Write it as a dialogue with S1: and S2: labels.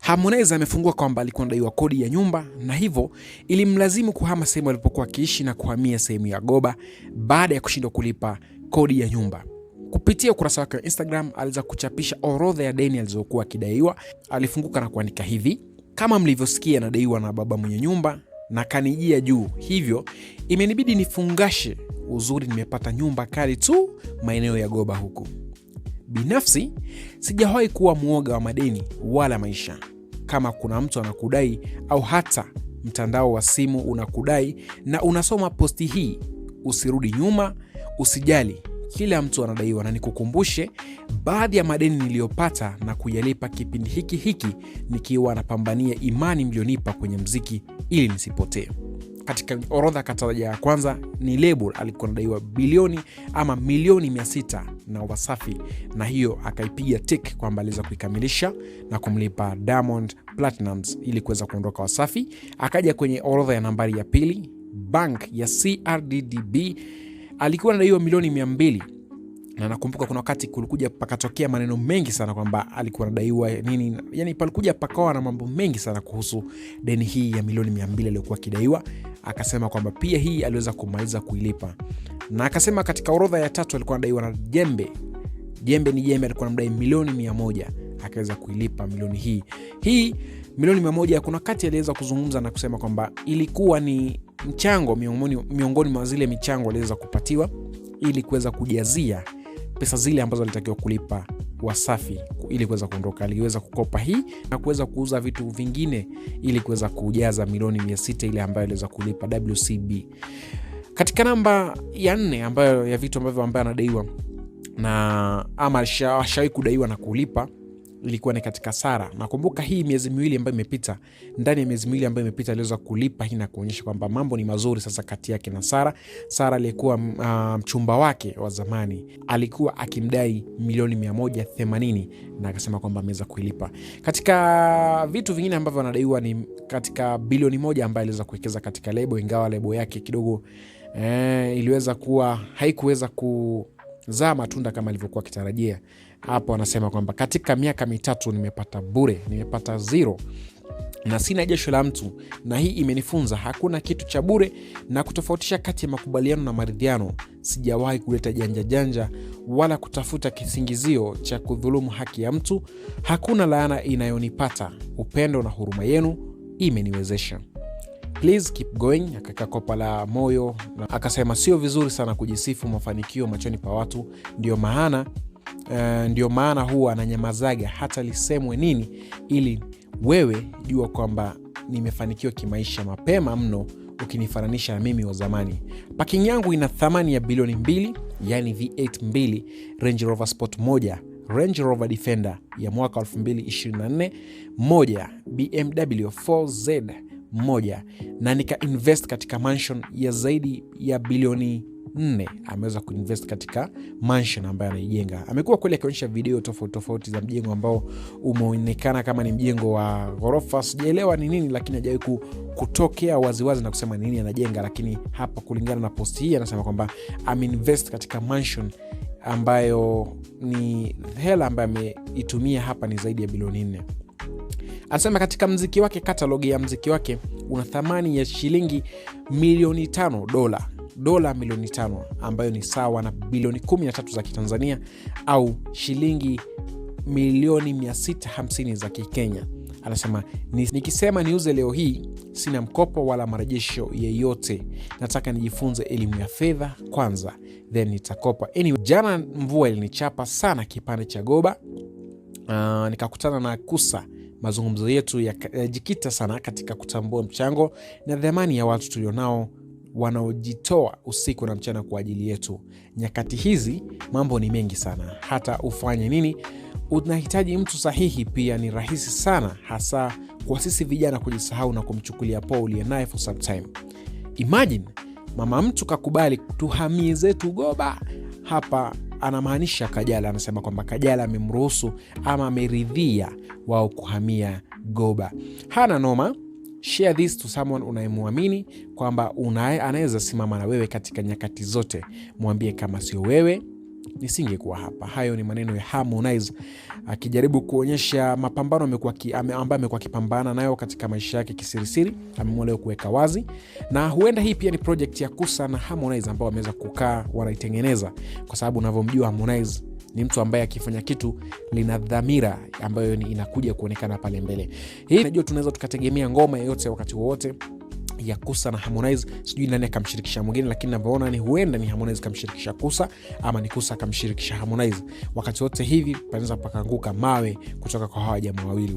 S1: Harmonize amefungua kwamba alikuwa anadaiwa kodi ya nyumba na hivyo ilimlazimu kuhama sehemu alipokuwa akiishi na kuhamia sehemu ya Goba baada ya kushindwa kulipa kodi ya nyumba. Kupitia ukurasa wake wa Instagram aliweza kuchapisha orodha ya deni alizokuwa akidaiwa. Alifunguka na kuandika hivi: kama mlivyosikia, nadaiwa na baba mwenye nyumba na kanijia juu, hivyo imenibidi nifungashe. Uzuri nimepata nyumba kali tu maeneo ya Goba huku. Binafsi sijawahi kuwa muoga wa madeni wala maisha. Kama kuna mtu anakudai au hata mtandao wa simu unakudai na unasoma posti hii, usirudi nyuma, usijali. Kila mtu anadaiwa, na nikukumbushe baadhi ya madeni niliyopata na kuyalipa kipindi hiki nikiwa napambania imani mlionipa kwenye mziki ili nisipotee. Katika orodha kataja ya kwanza ni Label, alikuwa anadaiwa bilioni ama milioni 600 na Wasafi, na hiyo akaipiga tick kwamba aliweza kuikamilisha na kumlipa Diamond Platnumz ili kuweza kuondoka Wasafi. Akaja kwenye orodha ya nambari ya pili, bank ya CRDB, alikuwa anadaiwa milioni 200, na nakumbuka kuna wakati kulikuja pakatokea maneno mengi sana kwamba alikuwa anadaiwa nini, yani palikuja pakawa na mambo mengi sana kuhusu deni hii ya milioni 200 aliyokuwa kidaiwa. Akasema kwamba pia hii aliweza kumaliza kuilipa, na akasema katika orodha ya tatu alikuwa anadaiwa na Jembe ni Jembe, alikuwa anadai milioni 100, akaweza kuilipa milioni hii milioni 100. Kuna wakati aliweza kuzungumza na kusema kwamba ilikuwa ni mchango miongoni mwa zile michango aliweza kupatiwa ili kuweza kujazia pesa zile ambazo alitakiwa kulipa Wasafi ili kuweza kuondoka. Aliweza kukopa hii na kuweza kuuza vitu vingine ili kuweza kujaza milioni 600 ile ambayo aliweza kulipa WCB. Katika namba ya 4 ambayo ya vitu ambavyo anadaiwa na ama ashawahi kudaiwa na kulipa ilikuwa ni katika Sara. Nakumbuka hii miezi miwili ambayo imepita, ndani ya miezi miwili ambayo imepita aliweza kulipa hii na kuonyesha kwamba mambo ni mazuri sasa kati yake na Sara. Sara aliyekuwa mchumba wake wa zamani alikuwa akimdai milioni 180 na akasema kwamba ameweza kuilipa. Katika vitu vingine ambavyo anadaiwa ni katika bilioni 1 ambayo aliweza kuwekeza katika lebo, ingawa lebo yake kidogo iliweza kuwa haikuweza kuzaa matunda kama alivyokuwa kitarajia. Hapo anasema kwamba katika miaka 3 nimepata bure, nimepata zero na sina jasho la mtu, na hii imenifunza hakuna kitu cha bure na kutofautisha kati ya makubaliano na maridhiano. Sijawahi kuleta janja wala kutafuta kisingizio cha kudhulumu haki ya mtu. Hakuna laana inayonipata, upendo na huruma yenu imeniwezesha. Please keep going. Akaka kopa la moyo na akasema sio vizuri sana kujisifu mafanikio machoni pa watu, ndio maana huwa ananyamazaga hata lisemwe nini, ili wewe jua kwamba nimefanikiwa kimaisha mapema mno ukinifananisha na mimi wa zamani. Parking yangu ina thamani ya bilioni 2, yani V8 2, Range Rover Sport 1, Range Rover Defender ya mwaka 2024 1, BMW 4Z 1, na nika invest katika mansion ya zaidi ya bilioni 4. Ameweza kuinvest katika mansion ambayo anaijenga. Amekuwa kweli akionyesha video tofauti za mjengo ambao umeonekana kama ni mjengo wa ghorofa, sijaelewa ni nini, lakini hajawahi kutokea waziwazi na kusema nini anajenga. Lakini hapa kulingana na posti hii anasema kwamba ameinvest katika mansion ambayo ni hela ambayo ameitumia hapa ni zaidi ya bilioni 4. Anasema katika mziki wake, katalogi ya mziki wake una thamani ya shilingi milioni 5, dola milioni 5, ambayo ni sawa na bilioni 13 za Kitanzania au shilingi milioni 650 za Kikenya. Anasema nikisema niuze leo hii sina mkopo wala marejesho yeyote. Nataka nijifunze elimu ya fedha kwanza, then nitakopa. Anyway, jana mvua ilinichapa sana kipande cha Goba. Nikakutana na Kusa. Mazungumzo yetu yajikita sana katika kutambua mchango na dhamani ya watu tulionao wanaojitoa usiku na mchana kwa ajili yetu. Nyakati hizi mambo ni mengi sana, hata ufanye nini unahitaji mtu sahihi. Pia ni rahisi sana, hasa kwa sisi vijana, kujisahau na kumchukulia poa uliye naye for some time. Imagine mama mtu kakubali tuhamie zetu Goba. Hapa anamaanisha Kajala. Anasema kwamba Kajala amemruhusu ama ameridhia wao kuhamia Goba. Hana noma. Share this to someone unayemuamini kwamba anaweza simama na wewe katika nyakati zote. Mwambie kama sio wewe nisingekuwa hapa. Hayo ni maneno ya Harmonize akijaribu kuonyesha mapambano ambayo amekuwa akipambana nayo katika maisha yake kisirisiri, ameamua leo kuweka wazi. Na huenda hii pia ni project ya Kusa na Harmonize ambao wameweza kukaa wanaitengeneza, kwa sababu unavyomjua Harmonize ni mtu ambaye akifanya kitu lina dhamira ambayo inakuja kuonekana pale mbele. Hii najua tunaweza tukategemea ngoma yoyote wakati wowote ya Kusa na Harmonize. Sijui nani akamshirikisha mwingine, lakini ninavyoona ni huenda ni Harmonize kamshirikisha Kusa ama ni Kusa kamshirikisha Harmonize. Wakati wote hivi panaweza pakaanguka mawe kutoka kwa hawa jamaa wawili.